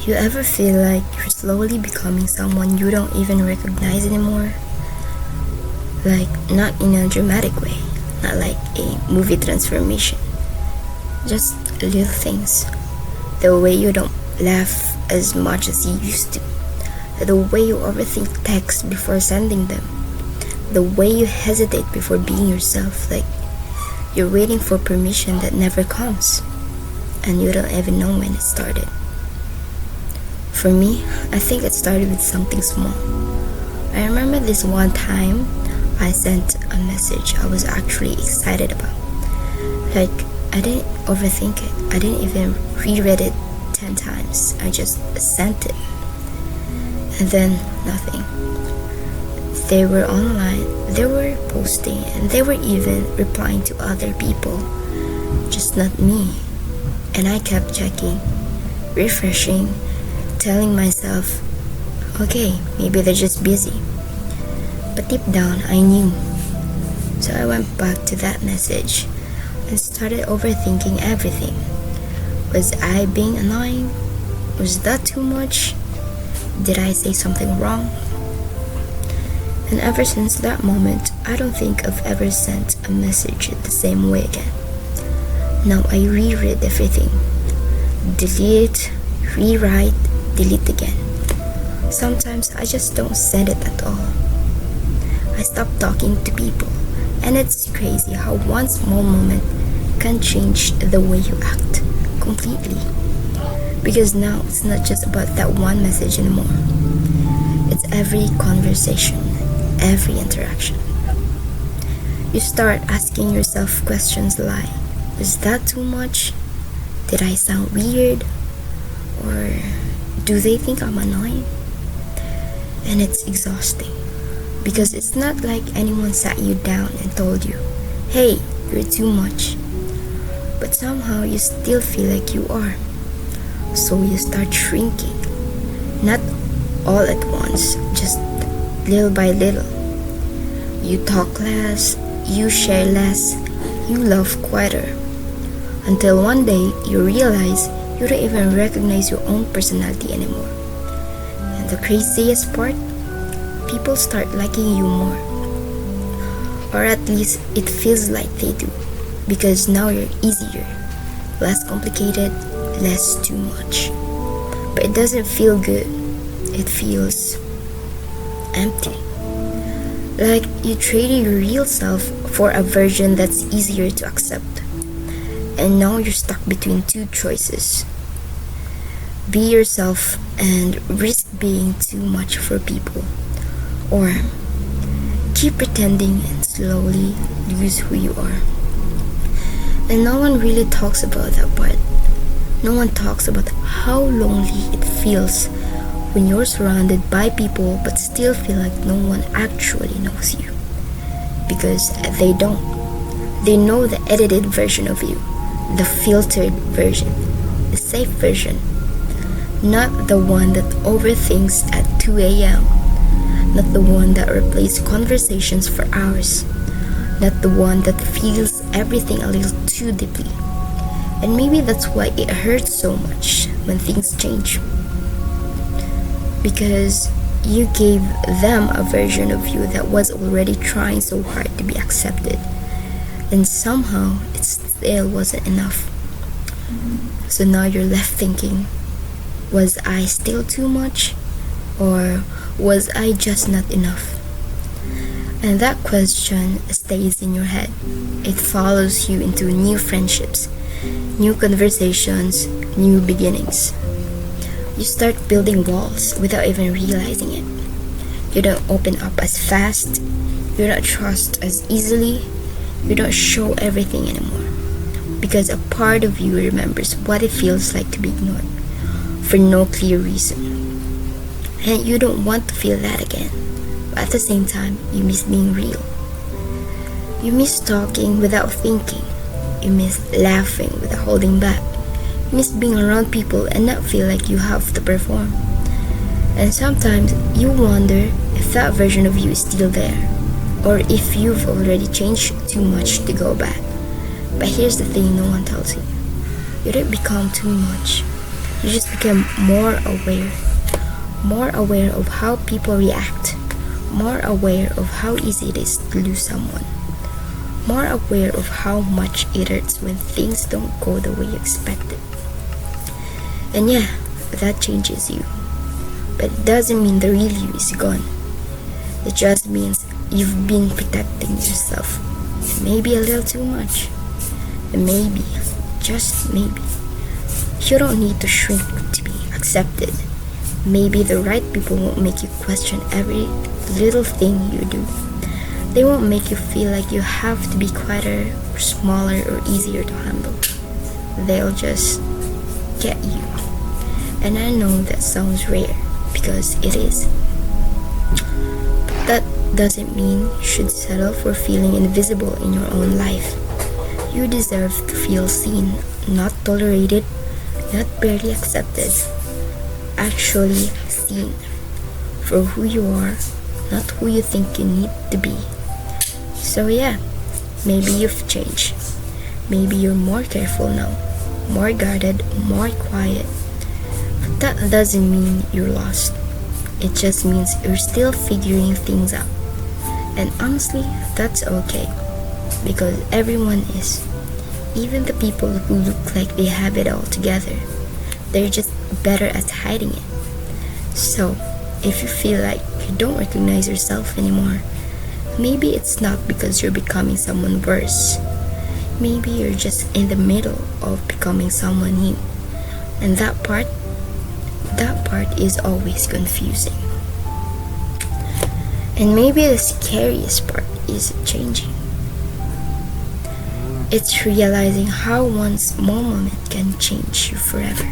You ever feel like you're slowly becoming someone you don't even recognize anymore? Like, not in a dramatic way, not like a movie transformation. Just little things. The way you don't laugh as much as you used to. The way you overthink texts before sending them. The way you hesitate before being yourself. Like, you're waiting for permission that never comes. And you don't even know when it started. For me, I think it started with something small. I remember this one time I sent a message I was actually excited about. Like, I didn't overthink it. I didn't even reread it 10 times. I just sent it. And then nothing. They were online, they were posting, and they were even replying to other people. Just not me. And I kept checking, refreshing, telling myself, okay, maybe they're just busy. But deep down, I knew. So I went back to that message and started overthinking everything. Was I being annoying? Was that too much? Did I say something wrong? And ever since that moment, I don't think I've ever sent a message the same way again. Now I reread everything. Delete, rewrite, delete again. Sometimes I just don't send it at all. I stop talking to people, and it's crazy how one small moment can change the way you act completely. Because now it's not just about that one message anymore. It's every conversation, every interaction. You start asking yourself questions like, was that too much? Did I sound weird? Or do they think I'm annoying? And it's exhausting because it's not like anyone sat you down and told you, hey, you're too much. But somehow you still feel like you are. So you start shrinking. Not all at once, just little by little. You talk less, you share less, you love quieter. Until one day you realize you don't even recognize your own personality anymore. And the craziest part, people start liking you more. Or at least it feels like they do. Because now you're easier, less complicated, less too much. But it doesn't feel good. It feels empty. Like you traded your real self for a version that's easier to accept. And now you're stuck between two choices. Be yourself and risk being too much for people. Or keep pretending and slowly lose who you are. And no one really talks about that part. No one talks about how lonely it feels when you're surrounded by people but still feel like no one actually knows you. Because they don't. They know the edited version of you, the filtered version, the safe version. Not the one that overthinks at 2 a.m. Not the one that replays conversations for hours. Not the one that feels everything a little too deeply. And maybe that's why it hurts so much when things change. Because you gave them a version of you that was already trying so hard to be accepted. And somehow it still wasn't enough. So now you're left thinking, was I still too much? Or was I just not enough? And that question stays in your head. It follows you into new friendships, new conversations, new beginnings. You start building walls without even realizing it. You don't open up as fast. You don't trust as easily. You don't show everything anymore. Because a part of you remembers what it feels like to be ignored for no clear reason. And you don't want to feel that again. But at the same time, you miss being real. You miss talking without thinking. You miss laughing without holding back. You miss being around people and not feel like you have to perform. And sometimes you wonder if that version of you is still there, or if you've already changed too much to go back. But here's the thing no one tells you. You didn't become too much. You just become more aware of how people react, more aware of how easy it is to lose someone, more aware of how much it hurts when things don't go the way you expected. And yeah, that changes you. But it doesn't mean the real you is gone. It just means you've been protecting yourself. Maybe a little too much. And maybe, just maybe, you don't need to shrink to be accepted. Maybe the right people won't make you question every little thing you do. They won't make you feel like you have to be quieter or smaller or easier to handle. They'll just get you. And I know that sounds rare because it is. But that doesn't mean you should settle for feeling invisible in your own life. You deserve to feel seen, not tolerated, not barely accepted. Actually seen for who you are, not who you think you need to be. So yeah, maybe you've changed. Maybe you're more careful now, more guarded, more quiet. But that doesn't mean you're lost. It just means you're still figuring things out. And honestly, that's okay. Because everyone is. Even the people who look like they have it all together. They're just better at hiding it. So, if you feel like you don't recognize yourself anymore, maybe it's not because you're becoming someone worse. Maybe you're just in the middle of becoming someone new. And that part is always confusing. And maybe the scariest part is changing. It's realizing how one small moment can change you forever.